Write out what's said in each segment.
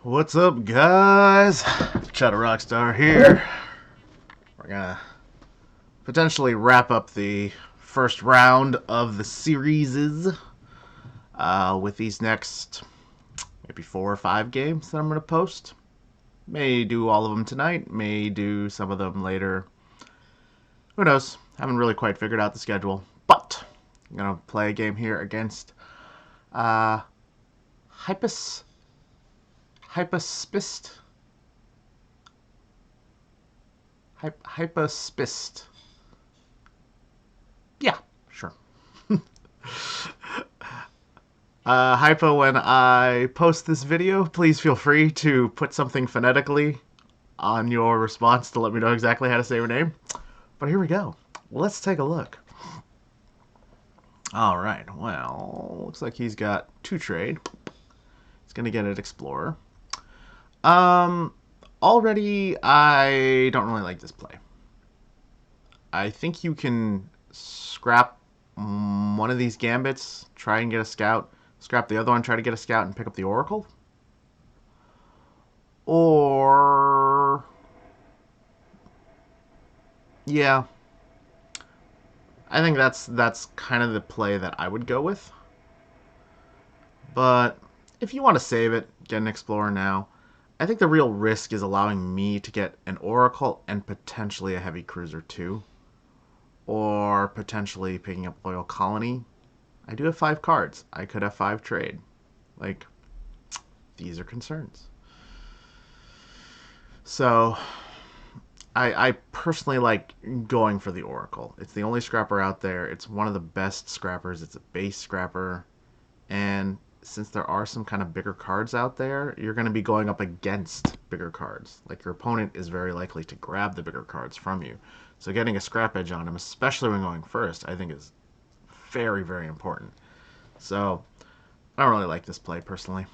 What's up, guys? Shadow Rockstar here. We're gonna potentially wrap up the first round of the series with these next maybe 4 or 5 games that I'm gonna post. May do all of them tonight, may do some of them later. Who knows? Haven't really quite figured out the schedule, but I'm gonna play a game here against uh, Hypus, Hypaspist, Hypaspist. Yeah, sure. Hypo, when I post this video, please feel free to put something phonetically on your response to let me know exactly how to say your name. But here we go. Let's take a look. All right. Well, looks like he's got 2 trade. He's gonna get an explorer. Um, Already I don't really like this play. I think you can scrap one of these gambits, try and get a scout, scrap the other one, try to get a scout, and pick up the oracle. Or yeah, I think that's kind of the play that I would go with. But if you want to save it, get an explorer now. I think the real risk is allowing me to get an oracle and potentially a heavy cruiser too, or potentially picking up loyal colony. I do have 5 cards. I could have 5 trade. Like, these are concerns. So I personally like going for the Oracle. It's the only scrapper out there. It's one of the best scrappers. It's a base scrapper. And since there are some kind of bigger cards out there, you're going to be going up against bigger cards. Like, your opponent is very likely to grab the bigger cards from you. So getting a scrap edge on him, especially when going first, I think is very, very important. So I don't really like this play personally.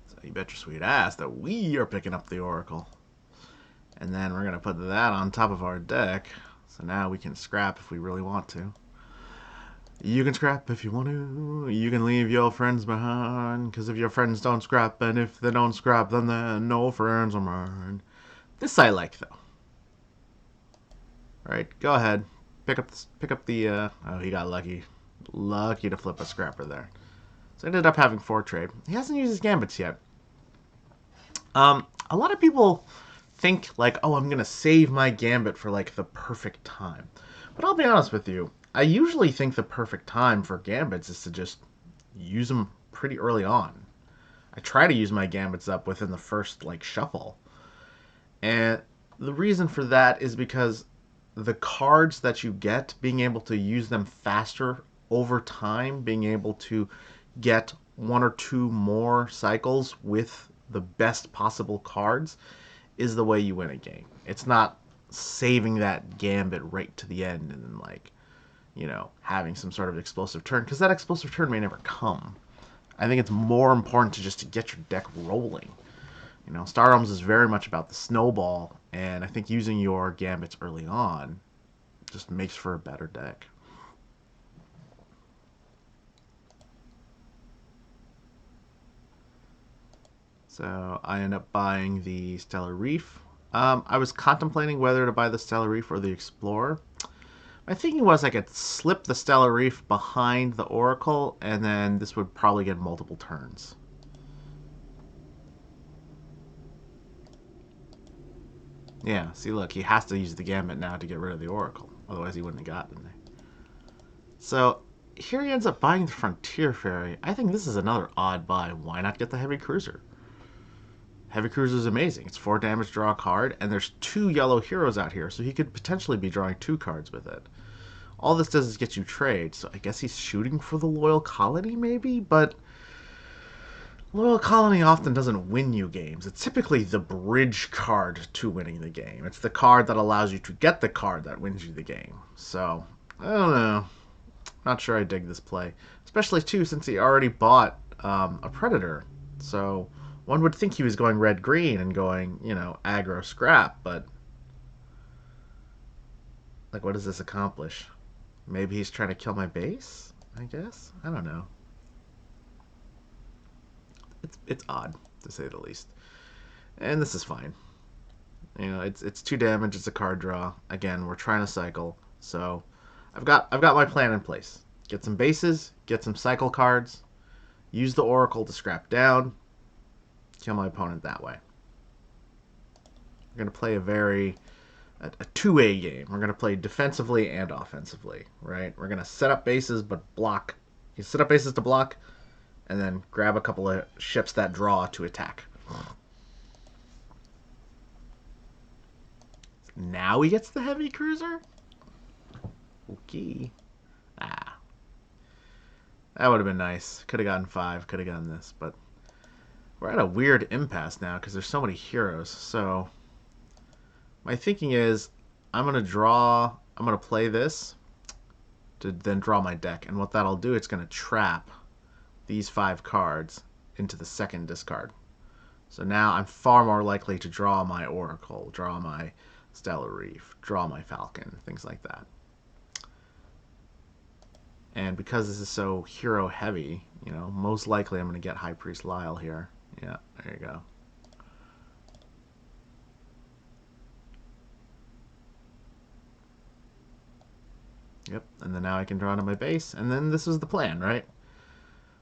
So you bet your sweet ass that we are picking up the Oracle. And then we're going to put that on top of our deck. So now we can scrap if we really want to. You can scrap if you want to. You can leave your friends behind. Because if your friends don't scrap, and if they don't scrap, then they're no friends of mine. This I like, though. Alright, go ahead. Pick up the, oh, he got lucky. Lucky to flip a scrapper there. So I ended up having 4 trade. He hasn't used his gambits yet. A lot of people think like, oh, I'm gonna save my gambit for like the perfect time. But I'll be honest with you, I usually think the perfect time for gambits is to just use them pretty early on. I try to use my gambits up within the first like shuffle. And the reason for that is because the cards that you get, being able to use them faster over time, being able to get 1 or 2 more cycles with the best possible cards is the way you win a game. It's not saving that gambit right to the end and then like, having some sort of explosive turn, because that explosive turn may never come. I think it's more important to just to get your deck rolling. Star Realms is very much about the snowball, and I think using your gambits early on just makes for a better deck. So I end up buying the Stellar Reef. I was contemplating whether to buy the Stellar Reef or the Explorer. My thinking was I could slip the Stellar Reef behind the Oracle, and then this would probably get multiple turns. Yeah, see, look, he has to use the Gambit now to get rid of the Oracle. Otherwise, he wouldn't have gotten there. So here he ends up buying the Frontier Ferry. I think this is another odd buy. Why not get the Heavy Cruiser? Heavy Cruiser is amazing. It's 4 damage, draw a card, and there's 2 yellow heroes out here, so he could potentially be drawing 2 cards with it. All this does is get you trade, so I guess he's shooting for the Loyal Colony, maybe? But Loyal Colony often doesn't win you games. It's typically the bridge card to winning the game. It's the card that allows you to get the card that wins you the game. So, I don't know. Not sure I dig this play. Especially, too, since he already bought a Predator. So, one would think he was going red-green and going, aggro scrap, but like, what does this accomplish? Maybe he's trying to kill my base, I guess? I don't know. It's odd to say the least. And this is fine. You know, it's 2 damage. It's a card draw. Again, we're trying to cycle, so I've got my plan in place. Get some bases, get some cycle cards, use the Oracle to scrap down, kill my opponent that way. We're gonna play a two-way game. We're gonna play defensively and offensively, right? We're gonna set up bases but block. You set up bases to block, and then grab a couple of ships that draw to attack. Now he gets the heavy cruiser? Okay. Ah. That would have been nice. Could have gotten 5, could have gotten this, but we're at a weird impasse now because there's so many heroes. So my thinking is I'm going to play this to then draw my deck. And what that'll do, it's going to trap these 5 cards into the second discard. So now I'm far more likely to draw my Oracle, draw my Stellar Reef, draw my Falcon, things like that. And because this is so hero heavy, you know, most likely I'm going to get High Priest Lyle here. Yeah, there you go. Yep, and then now I can draw to my base, and then this was the plan, right?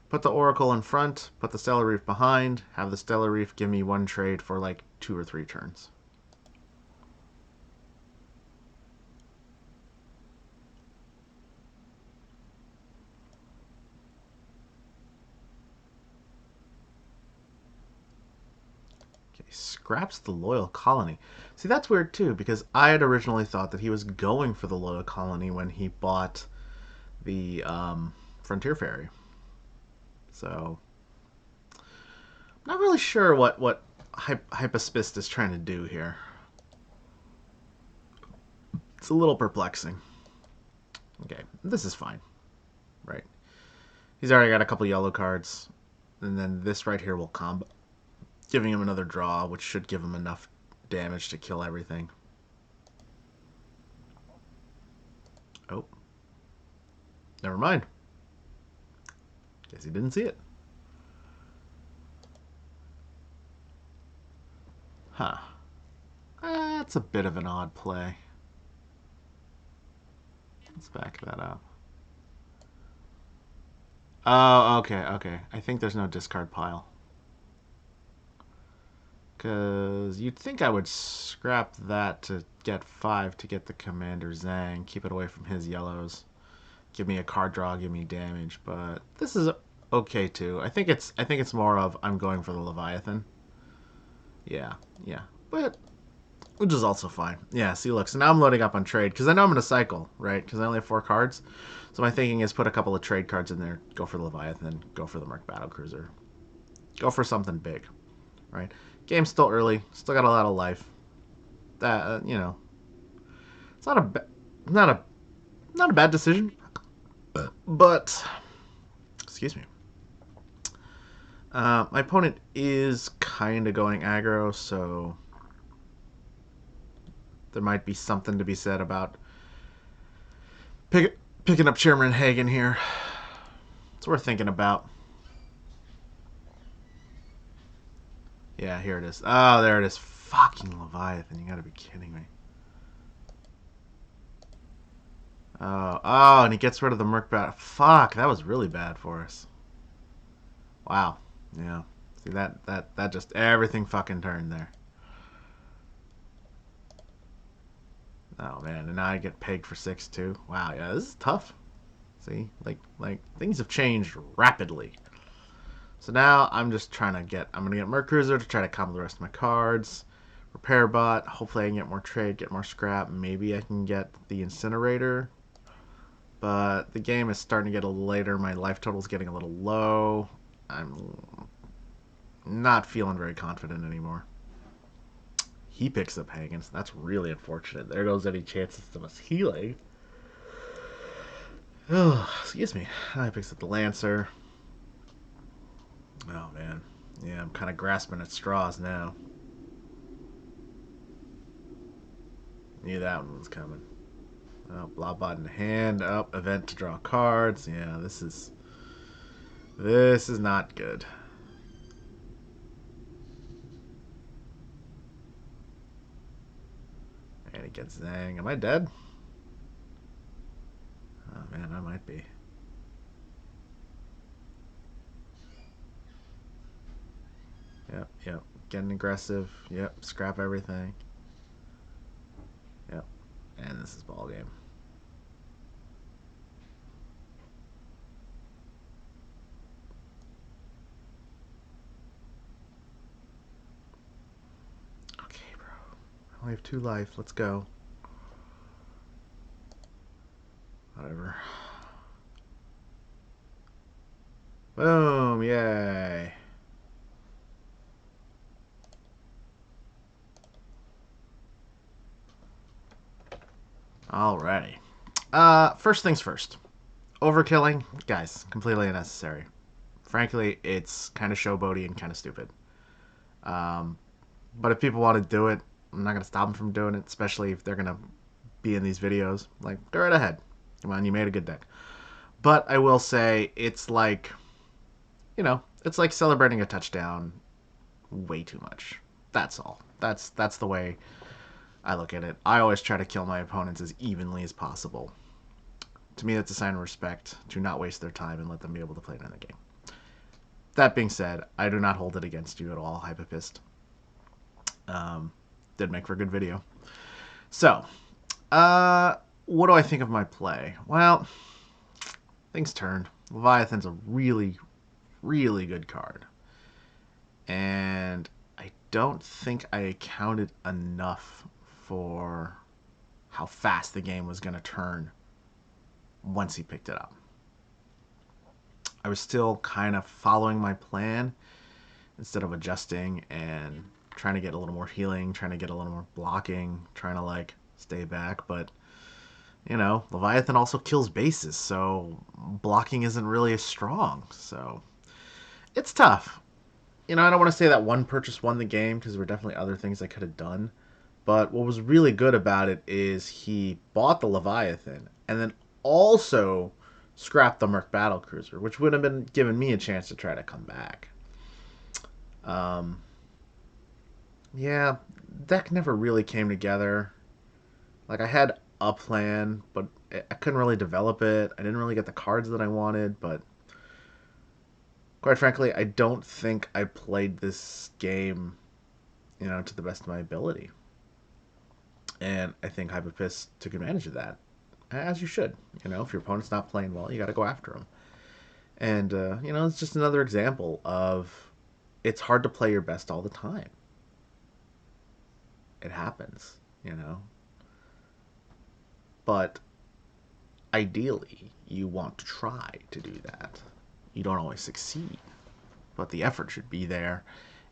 Put the Oracle in front, put the Stellar Reef behind, have the Stellar Reef give me 1 trade for like 2 or 3 turns. Okay, scraps the Loyal Colony. See, that's weird too, because I had originally thought that he was going for the Loyal Colony when he bought the Frontier So, not really sure what Hyaspist is trying to do here. It's a little perplexing. Okay, this is fine, right? He's already got a couple yellow cards, and then this right here will combo, giving him another draw, which should give him enough damage to kill everything. Oh, never mind. Guess he didn't see it. Huh. That's a bit of an odd play. Let's back that up. Oh, okay. I think there's no discard pile. Because you'd think I would scrap that to get 5 to get the Commander Zhang, keep it away from his yellows, give me a card draw, give me damage, but this is okay too. I think it's more of I'm going for the Leviathan. Yeah, but which is also fine. Yeah, see, look, so now I'm loading up on trade because I know I'm going to cycle, right? Because I only have 4 cards. So my thinking is put a couple of trade cards in there, go for the Leviathan, go for the Merc Battlecruiser, go for something big, right? Game's still early, still got a lot of life. That you know, it's not a bad decision, but excuse me. My opponent is kind of going aggro, so there might be something to be said about picking up Chairman Hagen here. It's worth thinking about. Yeah, here it is. Oh, there it is. Fucking Leviathan. You gotta be kidding me. Oh, and he gets rid of the Merc Bat. Fuck, that was really bad for us. Wow. Yeah. See, that just, everything fucking turned there. Oh, man, and now I get pegged for 6, too. Wow, yeah, this is tough. See, like things have changed rapidly. So now I'm just trying to get, I'm going to get Merc Cruiser to try to combo the rest of my cards. Repair Bot, hopefully I can get more trade, get more scrap. Maybe I can get the Incinerator. But the game is starting to get a little later. My life total is getting a little low. I'm not feeling very confident anymore. He picks up Hagens. That's really unfortunate. There goes any chances of us healing. Oh, excuse me. He picks up the Lancer. Oh, man. Yeah, I'm kind of grasping at straws now. Knew that one was coming. Oh, blah bot in hand. Oh, event to draw cards. Yeah, this is not good. And it gets Zang. Am I dead? Oh man, I might be. Yep, yep. Getting aggressive. Yep, scrap everything. Yep. And this is ball game. Okay, bro. I only have 2 life. Let's go. Whatever. Boom! Yay! Alrighty. First things first. Overkilling, guys, completely unnecessary. Frankly, it's kind of showboaty and kind of stupid. Um, but if people want to do it, I'm not gonna stop them from doing it, especially if they're gonna be in these videos. Like, go right ahead. Come on, you made a good deck. But I will say, it's like, it's like celebrating a touchdown way too much. That's all. That's the way I look at it. I always try to kill my opponents as evenly as possible. To me, that's a sign of respect to not waste their time and let them be able to play another game. That being said, I do not hold it against you at all, Hyaspist. Did make for a good video. So, what do I think of my play? Well, things turned. Leviathan's a really, really good card. And I don't think I accounted enough for how fast the game was going to turn once he picked it up. I was still kind of following my plan instead of adjusting and trying to get a little more healing, trying to get a little more blocking, trying to like stay back. But, Leviathan also kills bases, so blocking isn't really as strong. So it's tough. I don't want to say that one purchase won the game because there were definitely other things I could have done. But what was really good about it is he bought the Leviathan and then also scrapped the Merc Battlecruiser, which would have been giving me a chance to try to come back. Um, yeah, deck never really came together. Like, I had a plan, but I couldn't really develop it. I didn't really get the cards that I wanted, but quite frankly, I don't think I played this game, to the best of my ability. And I think Hypopist took advantage of that, as you should. If your opponent's not playing well, you got to go after them. And, it's just another example of it's hard to play your best all the time. It happens. But ideally, you want to try to do that. You don't always succeed, but the effort should be there,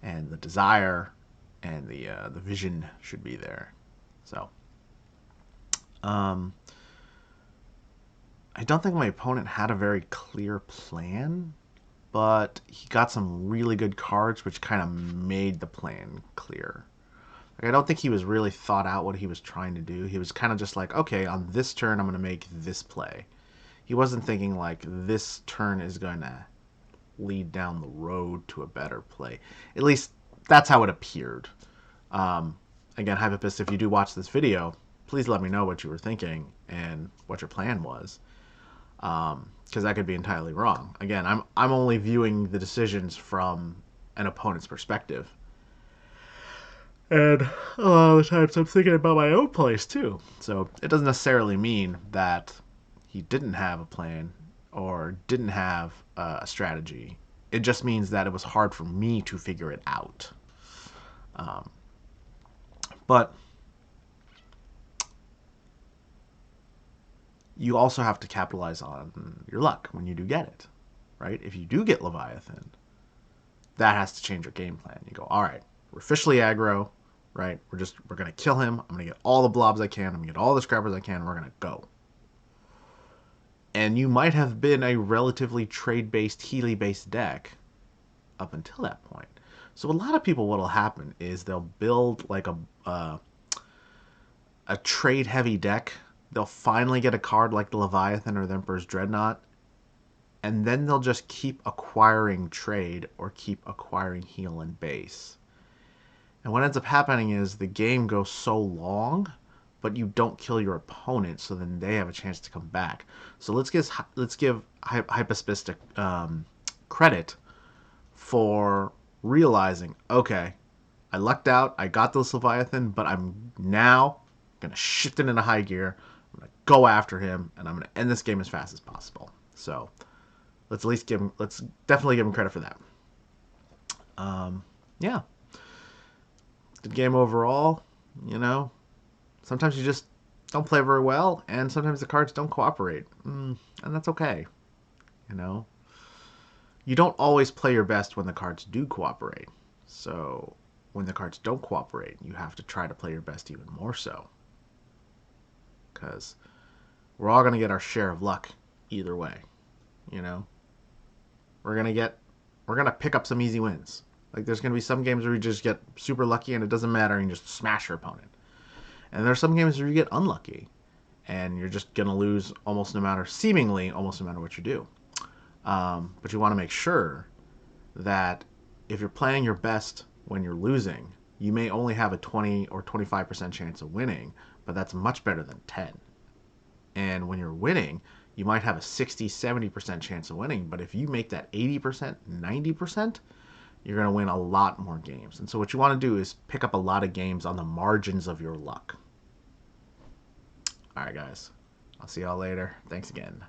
and the desire and the vision should be there. So, I don't think my opponent had a very clear plan, but he got some really good cards, which kind of made the plan clear. Like, I don't think he was really thought out what he was trying to do. He was kind of just like, okay, on this turn, I'm going to make this play. He wasn't thinking like this turn is going to lead down the road to a better play. At least that's how it appeared. Again, Hypopist, if you do watch this video, please let me know what you were thinking and what your plan was, because that could be entirely wrong. Again, I'm only viewing the decisions from an opponent's perspective. And a lot of the times I'm thinking about my own place too. So it doesn't necessarily mean that he didn't have a plan or didn't have a strategy. It just means that it was hard for me to figure it out. But you also have to capitalize on your luck when you do get it, right? If you do get Leviathan, that has to change your game plan. You go, all right, we're officially aggro, right? We're gonna kill him. I'm gonna get all the blobs I can. I'm gonna get all the scrappers I can. And we're gonna go. And you might have been a relatively trade-based, Healy-based deck up until that point. So a lot of people, what'll happen is they'll build like a trade-heavy deck. They'll finally get a card like the Leviathan or the Emperor's Dreadnought, and then they'll just keep acquiring trade or keep acquiring heal and base. And what ends up happening is the game goes so long but you don't kill your opponent, so then they have a chance to come back. So let's give Hyaspist credit for realizing, okay, I lucked out, I got this Leviathan, but I'm now gonna shift it into high gear. I'm gonna go after him, and I'm gonna end this game as fast as possible. So let's definitely give him credit for that. Yeah, good game overall. You know, sometimes you just don't play very well, and sometimes the cards don't cooperate, and that's okay. You know, you don't always play your best when the cards do cooperate. So when the cards don't cooperate, you have to try to play your best even more so, because we're all gonna get our share of luck either way. You know, we're gonna get we're gonna pick up some easy wins. Like there's gonna be some games where you just get super lucky and it doesn't matter and you just smash your opponent. And there's some games where you get unlucky and you're just gonna lose seemingly almost no matter what you do. But you want to make sure that if you're playing your best when you're losing, you may only have a 20 or 25% chance of winning, but that's much better than 10. And when you're winning, you might have a 60, 70% chance of winning, but if you make that 80%, 90%, you're going to win a lot more games. And so what you want to do is pick up a lot of games on the margins of your luck. All right, guys. I'll see y'all later. Thanks again.